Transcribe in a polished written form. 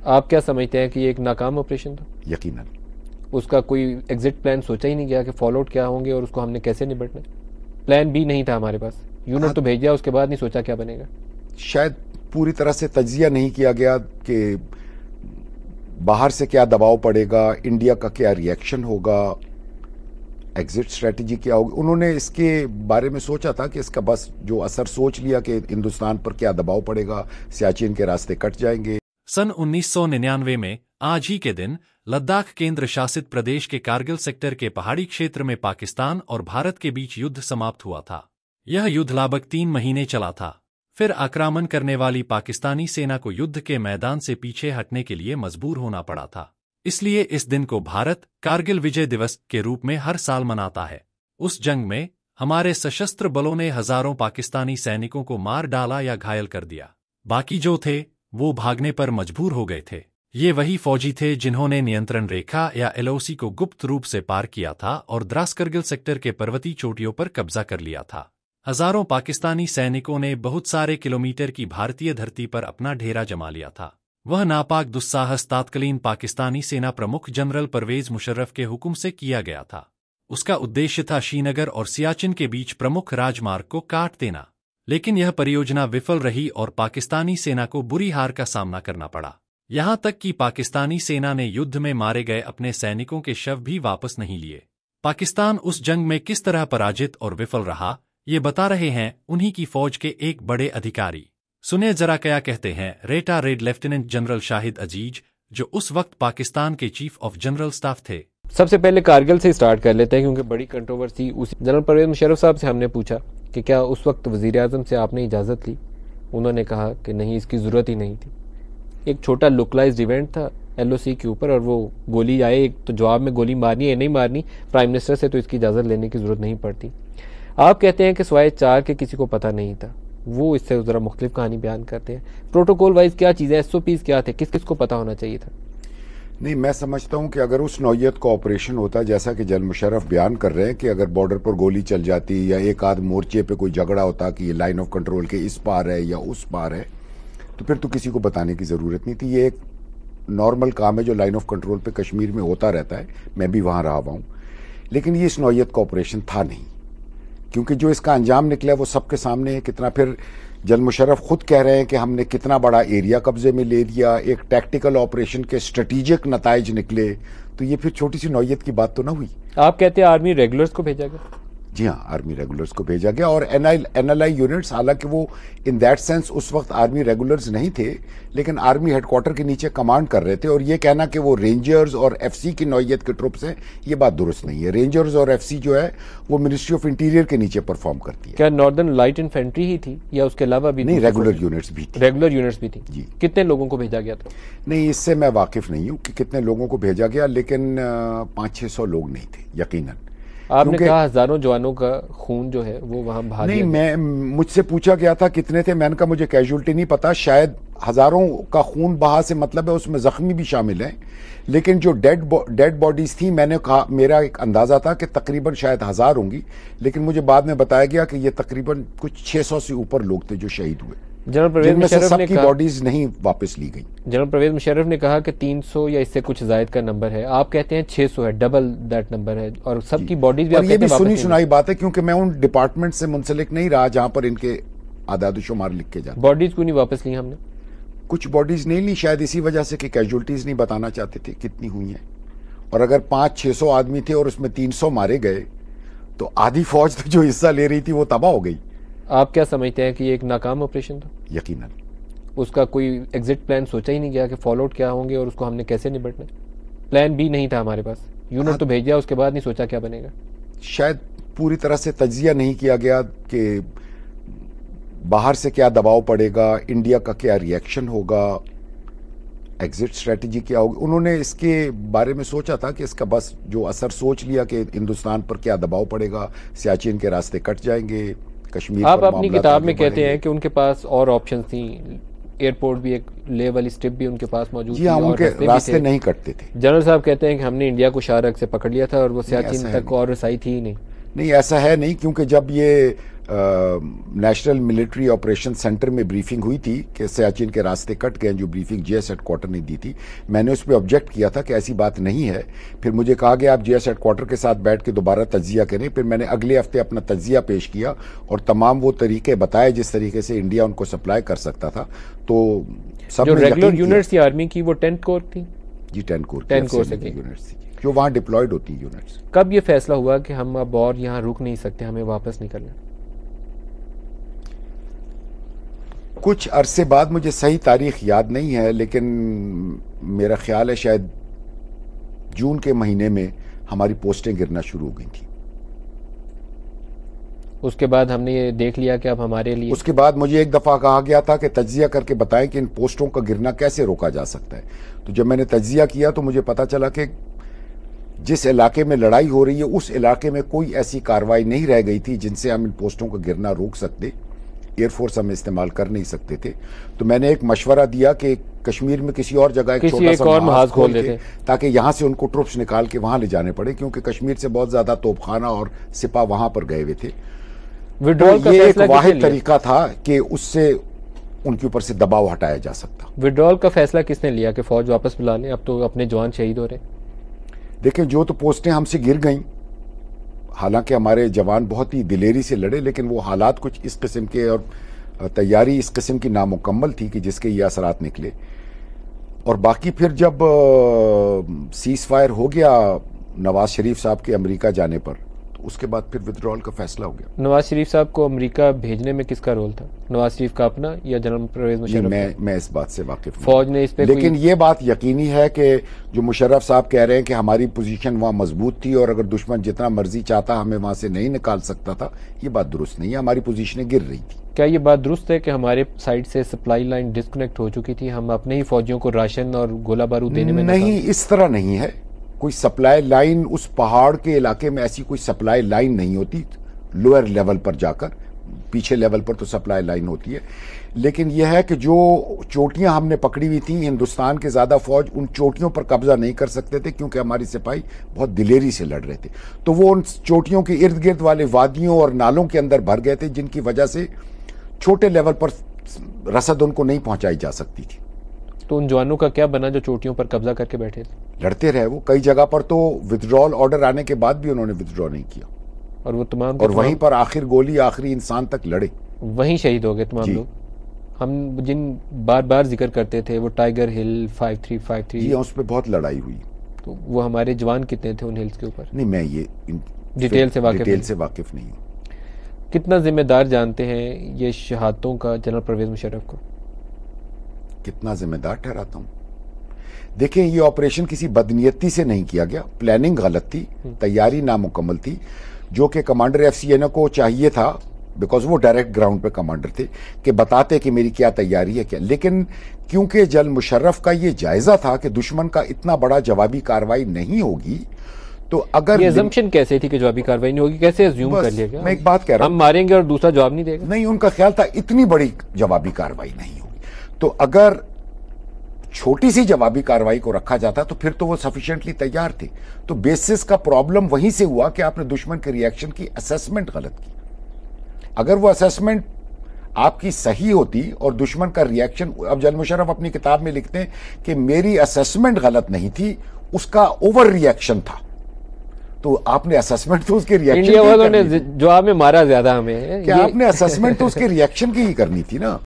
آپ کیا سمجھتے ہیں کہ یہ ایک ناکام آپریشن تھا؟ یقیناً اس کا کوئی ایگزٹ پلان سوچا ہی نہیں گیا کہ فالو آؤٹ کیا ہوں گے اور اس کو ہم نے کیسے نبٹنا؟ پلان بھی نہیں تھا ہمارے پاس، یونٹ تو بھیجا، اس کے بعد نہیں سوچا کیا بنے گا؟ شاید پوری طرح سے تجزیہ نہیں کیا گیا کہ باہر سے کیا دباؤ پڑے گا، انڈیا کا کیا ری ایکشن ہوگا، ایگزٹ اسٹریٹجی کیا ہوگی. انہوں نے اس کے بارے میں سوچا تھا کہ اس کا بس جو اثر سوچ لیا کہ ہندوستان پر کیا دباؤ پڑے گا، سیاچن کے راستے کٹ جائیں گے. سن 1999 میں آج ہی کے دن لداخ کیندر شاست پردیش کے کارگل سیکٹر کے پہاڑی چھیتر میں پاکستان اور بھارت کے بیچ یدھ سماپت ہوا تھا. یہ یدھ لابق 3 مہینے چلا تھا. پھر آکرمن کرنے والی پاکستانی سینا کو یدھ کے میدان سے پیچھے ہٹنے کے لیے مجبور ہونا پڑا تھا. اس لیے اس دن کو بھارت کارگل وجے دیوس کے روپ میں ہر سال مناتا ہے. اس جنگ میں ہمارے سشستر بلوں نے ہزاروں پاکستانی سینکوں کو مار ڈالا یا گھائل کر دیا. باقی جو تھے وہ بھاگنے پر مجبور ہو گئے تھے. یہ وہی فوجی تھے جنہوں نے نینترن ریکھا یا LOC کو گپت روپ سے پار کیا تھا اور دراس کرگل سیکٹر کے پروتی چوٹیوں پر قبضہ کر لیا تھا. ہزاروں پاکستانی سینکوں نے بہت سارے کلومیٹر کی بھارتی دھرتی پر اپنا ڈھیرا جما لیا تھا. وہ ناپاک دساہس تاتکالین پاکستانی سینا پرمکھ جنرل پرویز مشرف کے حکم سے کیا گیا تھا. اس کا ادیشیہ تھا شرینگر اور سیاچن کے بیچ پرمکھ راج مارگ کو کاٹ دینا. لیکن یہ پریوجنا وفل رہی اور پاکستانی سینا کو بری ہار کا سامنا کرنا پڑا. یہاں تک کہ پاکستانی سینا نے یدھ میں مارے گئے اپنے سینکوں کے شو بھی واپس نہیں لیے. پاکستان اس جنگ میں کس طرح پراجت اور وفل رہا، یہ بتا رہے ہیں انہی کی فوج کے ایک بڑے ادھیکاری. سنیں ذرا کیا کہتے ہیں ریٹائرڈ لیفٹیننٹ جنرل شاہد عزیز، جو اس وقت پاکستان کے چیف آف جنرل سٹاف تھے. سب سے پہلے کارگل سے سٹارٹ کر لیتے ہیں کیونکہ بڑی کنٹروورسی. جنرل پرویز مشرف صاحب سے ہم نے پوچھا کہ کیا اس وقت وزیر اعظم سے آپ نے اجازت لی؟ انہوں نے کہا کہ نہیں، اس کی ضرورت ہی نہیں تھی. ایک چھوٹا لوکلائزڈ ایونٹ تھا LOC کے اوپر اور وہ گولی آئے، ایک تو جواب میں گولی مارنی ہے نہیں مارنی، پرائم منسٹر سے تو اس کی اجازت لینے کی ضرورت نہیں پڑتی. آپ کہتے ہیں کہ سوائے 4 کے کسی کو پتہ نہیں تھا. وہ اس سے ذرا مختلف کہانی بیان کرتے ہیں. پروٹوکول وائز کیا چیزیں، SOPs کیا تھے، کس کس کو پتہ ہونا چاہیے تھا؟ نہیں، میں سمجھتا ہوں کہ اگر اس نوعیت کا آپریشن ہوتا جیسا کہ جنرل مشرف بیان کر رہے ہیں کہ اگر بارڈر پر گولی چل جاتی یا ایک آدھ مورچے پہ کوئی جھگڑا ہوتا کہ یہ لائن آف کنٹرول کے اس پار ہے یا اس پار ہے، تو پھر تو کسی کو بتانے کی ضرورت نہیں تھی. یہ ایک نارمل کام ہے جو لائن آف کنٹرول پہ کشمیر میں ہوتا رہتا ہے، میں بھی وہاں رہا ہوا ہوں. لیکن یہ اس نوعیت کا آپریشن تھا نہیں، کیونکہ جو اس کا انجام نکلا وہ سب کے سامنے ہے. کتنا پھر جنرل مشرف خود کہہ رہے ہیں کہ ہم نے کتنا بڑا ایریا قبضے میں لے دیا، ایک ٹیکٹیکل آپریشن کے اسٹریٹجک نتائج نکلے، تو یہ پھر چھوٹی سی نوعیت کی بات تو نہ ہوئی. آپ کہتے ہیں آرمی ریگولرز کو بھیجا گیا؟ جی ہاں، آرمی ریگولرز کو بھیجا گیا اور NLI یونٹس، حالانکہ وہ ان دیٹ سینس اس وقت آرمی ریگولرز نہیں تھے لیکن آرمی ہیڈ کوارٹر کے نیچے کمانڈ کر رہے تھے. اور یہ کہنا کہ وہ رینجرز اور FC کی نوعیت کے ٹروپس ہیں، یہ بات درست نہیں ہے. رینجرز اور FC جو ہے وہ منسٹری آف انٹیریئر کے نیچے پرفارم کرتی ہے. کیا ناردرن لائٹ انفینٹری ہی تھی یا اس کے علاوہ بھی؟ نہیں، ریگولر یونٹس بھی تھی. ریگولر یونٹس بھی تھی. جی. کتنے لوگوں کو بھیجا گیا تھا؟ نہیں، اس سے میں واقف نہیں ہوں کہ کتنے لوگوں کو بھیجا گیا، لیکن 500-600 لوگ نہیں تھے یقیناً. آپ نے کہا ہزاروں جوانوں کا خون جو ہے وہ وہاں بہا دیا. نہیں، مجھ سے پوچھا گیا تھا کتنے تھے، میں نے کہا مجھے کیجولٹی نہیں پتا. شاید ہزاروں کا خون بہا سے مطلب ہے اس میں زخمی بھی شامل ہیں، لیکن جو ڈیڈ باڈیز تھیں، میں نے کہا میرا ایک اندازہ تھا کہ تقریباً شاید 1000 ہوں گی، لیکن مجھے بعد میں بتایا گیا کہ یہ تقریباً کچھ 600 سے اوپر لوگ تھے جو شہید ہوئے، جنرل پرویز مشرف سب نے کی باڈیز نہیں واپس لی گئی. جنرل پرویز مشرف نے کہا کہ 300 یا اس سے کچھ زائد کا نمبر ہے، آپ کہتے ہیں 600 ہے، ڈبل دیٹ نمبر ہے، اور سب کی باڈیز بھی. اور یہ بھی سنی سنائی بات ہے کیونکہ میں ان ڈپارٹمنٹ سے منسلک نہیں رہا جہاں پر ان کے اعداد و شمار لکھ کے جاتے. باڈیز کو نہیں واپس لی ہم نے؟ کچھ باڈیز نہیں لی، شاید اسی وجہ سے کہ کیجولٹیز نہیں بتانا چاہتے تھے کتنی ہوئی ہیں. اور اگر 500-600 آدمی تھے اور اس میں 300 مارے گئے تو آدھی فوج جو حصہ لے رہی تھی وہ تباہ ہو گئی. آپ کیا سمجھتے ہیں کہ یہ ایک ناکام آپریشن تھا؟ یقیناً. اس کا کوئی ایگزٹ پلان سوچا ہی نہیں گیا کہ فالو آؤٹ کیا ہوں گے اور اس کو ہم نے کیسے نبٹنا؟ پلان بھی نہیں تھا ہمارے پاس، یونٹ تو بھیجا، اس کے بعد نہیں سوچا کیا بنے گا. شاید پوری طرح سے تجزیہ نہیں کیا گیا کہ باہر سے کیا دباؤ پڑے گا، انڈیا کا کیا ری ایکشن ہوگا، ایگزٹ اسٹریٹجی کیا ہوگی. انہوں نے اس کے بارے میں سوچا تھا کہ اس کا بس جو اثر سوچ لیا کہ ہندوستان پر کیا دباؤ پڑے گا، سیاچن کے راستے کٹ جائیں گے، کشمیر. آپ اپنی کتاب میں کہتے ہیں کہ ان کے پاس اور آپشنز تھیں، ایئرپورٹ بھی، ایک لے والی سٹرپ بھی ان کے پاس موجود تھی. جی ہاں، ان کے راستے نہیں کٹتے تھے. جنرل صاحب کہتے ہیں کہ ہم نے انڈیا کو شارک سے پکڑ لیا تھا اور وہ سیاچن تک اور رسائی تھی ہی نہیں. نہیں ایسا ہے نہیں، کیونکہ جب یہ نیشنل ملٹری آپریشن سینٹر میں بریفنگ ہوئی تھی کہ سیاچن کے راستے کٹ گئے، جو بریفنگ جی ایس ہیڈ کوارٹر نے دی تھی، میں نے اس پہ آبجیکٹ کیا تھا کہ ایسی بات نہیں ہے. پھر مجھے کہا گیا آپ جی ایس ہیڈ کوارٹر کے ساتھ بیٹھ کے دوبارہ تجزیہ کریں. پھر میں نے اگلے ہفتے اپنا تجزیہ پیش کیا اور تمام وہ طریقے بتائے جس طریقے سے انڈیا ان کو سپلائی کر سکتا تھا. تو سب جو نے ریگولر یقین کیا. یونٹس تھی آرمی کی وہ 10 کور تھی. جی 10 کور 10 کور سے یونٹس تھی جو وہاں ڈپلائڈ ہوتی ہیں یونٹس. کب یہ فیصلہ ہوا کہ ہم اب اور یہاں رک نہیں سکتے، ہمیں واپس نکلنا؟ کچھ عرصے بعد، مجھے صحیح تاریخ یاد نہیں ہے، لیکن میرا خیال ہے شاید جون کے مہینے میں ہماری پوسٹیں گرنا شروع ہو گئی تھیں. اس کے بعد ہم نے یہ دیکھ لیا کہ اب ہمارے لیے، اس کے بعد مجھے ایک دفعہ کہا گیا تھا کہ تجزیہ کر کے بتائیں کہ ان پوسٹوں کا گرنا کیسے روکا جا سکتا ہے. تو جب میں نے تجزیہ کیا تو مجھے پتا چلا کہ جس علاقے میں لڑائی ہو رہی ہے اس علاقے میں کوئی ایسی کارروائی نہیں رہ گئی تھی جن سے ہم ان پوسٹوں کا گرنا روک سکتے. ایئر فورس ہم استعمال کر نہیں سکتے تھے. تو میں نے ایک مشورہ دیا کہ کشمیر میں کسی اور جگہ ایک چھوٹا سا محاذ کھول دیتے تاکہ یہاں سے ان کو ٹروپس نکال کے وہاں لے جانے پڑے، کیونکہ کشمیر سے بہت زیادہ توپ خانہ اور سپاہ وہاں پر گئے ہوئے تھے. یہ ایک واحد طریقہ تھا کہ اس سے ان کے اوپر سے دباؤ ہٹایا جا سکتا. وڈرال کا فیصلہ کس نے لیا کہ فوج واپس بلا لیں؟ اب تو اپنے جوان شہید ہو رہے. دیکھیں جو تو پوسٹیں ہم سے گر گئیں، حالانکہ ہمارے جوان بہت ہی دلیری سے لڑے، لیکن وہ حالات کچھ اس قسم کے اور تیاری اس قسم کی نامکمل تھی کہ جس کے یہ اثرات نکلے. اور باقی پھر جب سیز فائر ہو گیا نواز شریف صاحب کے امریکہ جانے پر، تو اس کے بعد پھر ودرول کا فیصلہ ہو گیا. نواز شریف صاحب کو امریکہ بھیجنے میں کس کا رول تھا؟ نواز شریف کا اپنا یا جنرل پرویز مشرف؟ میں اس بات سے واقف ہوں. فوج نے اس پہ لیکن یہ بات یقینی ہے کہ جو مشرف صاحب کہہ رہے ہیں کہ ہماری پوزیشن وہاں مضبوط تھی اور اگر دشمن جتنا مرضی چاہتا ہمیں وہاں سے نہیں نکال سکتا تھا، یہ بات درست نہیں ہے. ہماری پوزیشنیں گر رہی تھی. کیا یہ بات درست ہے کہ ہمارے سائڈ سے سپلائی لائن ڈسکنیکٹ ہو چکی تھی؟ ہم اپنے ہی فوجیوں کو راشن اور گولہ بارود دینے میں نہیں، اس طرح نہیں ہے. کوئی سپلائی لائن اس پہاڑ کے علاقے میں ایسی کوئی سپلائی لائن نہیں ہوتی. لوئر لیول پر جا کر، پیچھے لیول پر تو سپلائی لائن ہوتی ہے. لیکن یہ ہے کہ جو چوٹیاں ہم نے پکڑی ہوئی تھیں، ہندوستان کے زیادہ فوج ان چوٹیوں پر قبضہ نہیں کر سکتے تھے کیونکہ ہماری سپاہی بہت دلیری سے لڑ رہے تھے. تو وہ ان چوٹیوں کے ارد گرد والے وادیوں اور نالوں کے اندر بھر گئے تھے، جن کی وجہ سے چھوٹے لیول پر رسد ان کو نہیں پہنچائی جا سکتی تھی. تو ان جوانوں کا کیا بنا جو چوٹیوں پر قبضہ کر کے بیٹھے تھے؟ لڑتے رہے. وہ کئی جگہ پر تو ودرول آرڈر آنے کے بعد بھی انہوں نے ودرا نہیں کیا، اور وہ تمام اور وہیں پر آخر گولی آخری انسان تک لڑے، وہیں شہید ہو گئے تمام لوگ. ہم جن بار بار ذکر کرتے تھے وہ ٹائیگر ہل 5353، جی اس پہ بہت لڑائی ہوئی. تو وہ ہمارے جوان کتنے تھے ان ہلز کے اوپر؟ نہیں، میں یہ ڈیٹیل سے واقف نہیں ہوں. کتنا ذمہ دار جانتے ہیں یہ شہادتوں کا جنرل پرویز مشرف کو؟ کتنا ذمہ دار ٹھہراتا ہوں؟ دیکھیں یہ آپریشن کسی بدنیتی سے نہیں کیا گیا. پلاننگ غلط تھی، تیاری نامکمل تھی، جو کہ کمانڈر ایف سی این کو چاہیے تھا، بیکاز وہ ڈائریکٹ گراؤنڈ پہ کمانڈر تھے، کہ بتاتے کہ میری کیا تیاری ہے کیا. لیکن کیونکہ جنرل مشرف کا یہ جائزہ تھا کہ دشمن کا اتنا بڑا جوابی کارروائی نہیں ہوگی، تو اگر یہ ازمپشن کیسے تھی کہ جوابی کارروائی نہیں ہوگی؟ کیسے ازیوم کر لیا گیا؟ میں ایک بات کہہ رہا ہوں، ہم ماریں گے اور دوسرا جواب نہیں دے گا. نہیں، ان کا خیال تھا اتنی بڑی جوابی کارروائی نہیں ہوگی. تو اگر چھوٹی سی جوابی کارروائی کو رکھا جاتا تو پھر تو وہ سفیشینٹلی تیار تھے. تو بیسس کا پرابلم وہیں سے ہوا کہ آپ نے دشمن کے ری ایکشن کی اسیسمنٹ غلط کی. اگر وہ اسیسمنٹ آپ کی صحیح ہوتی اور دشمن کا ری ایکشن، اب جنرل مشرف اپنی کتاب میں لکھتے ہیں کہ میری اسیسمنٹ غلط نہیں تھی، اس کا اوور ری ایکشن تھا. تو آپ نے اسیسمنٹ تو اس کے ری ایکشن انڈیا والوں نے جواب میں مارا زیادہ ہمیں، کہ آپ نے اسیسمنٹ تو اس کے ری ایکشن کی ہی کرنی تھی نا.